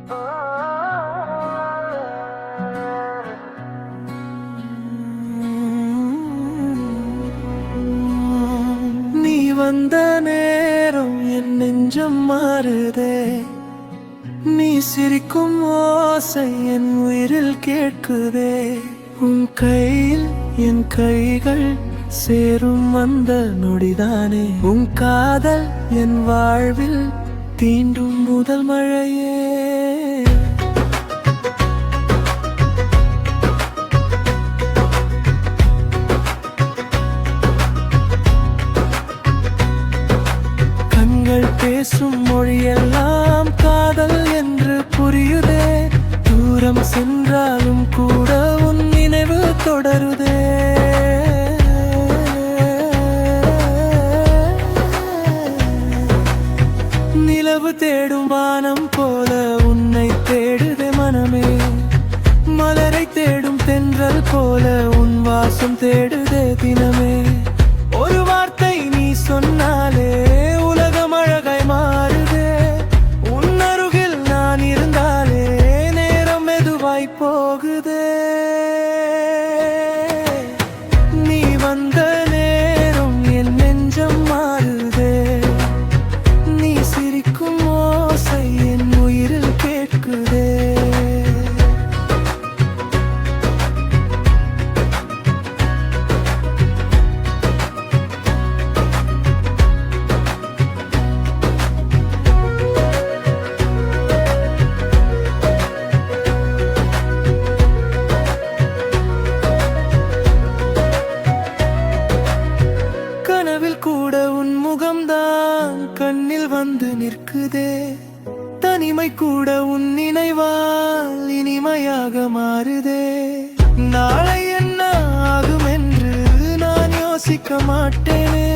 நீ வந்த நேரம் என் நெஞ்சம் மாறுதே, நீ சிரிக்கும் ஓசை என் உயிரில் கேட்குதே. உன் கையில் என் கைகள் சேரும் அந்த நொடிதானே, உன் காதல் என் வாழ்வில் தீண்டும் முதல் மழையே. கண்கள் பேசும் மொழியெல்லாம் காதல் என்று புரியுதே, தூரம் சென்றாலும் கூட உன் நினைவு தொடருதே. நிலவு தேடும் வானம் போல உன்னை தேடுதே மனமே, மலரை தேடும் தென்றல் போல உன் வாசம் தேடுதே தினமே. ஒரு வார்த்தை நீ சொன்னாலே உலகம் அழகாய் மாறுதே, உன் அருகில் நான் இருந்தாலே நேரம் மெதுவாய் போகுதே. நீ வந்த நேரம் என் நெஞ்சம் மாறுதே, நீ சிரிக்கும் ஓசை என் உயிரில் கேட்குதே. கனவில் கூட உன் முகம்தான் கண்ணில் வந்து நிற்குதே, தனிமை கூட உன் நினைவால் இனிமையாக மாறுதே. நாளை என்ன ஆகும் என்று நான் யோசிக்க மாட்டேனே,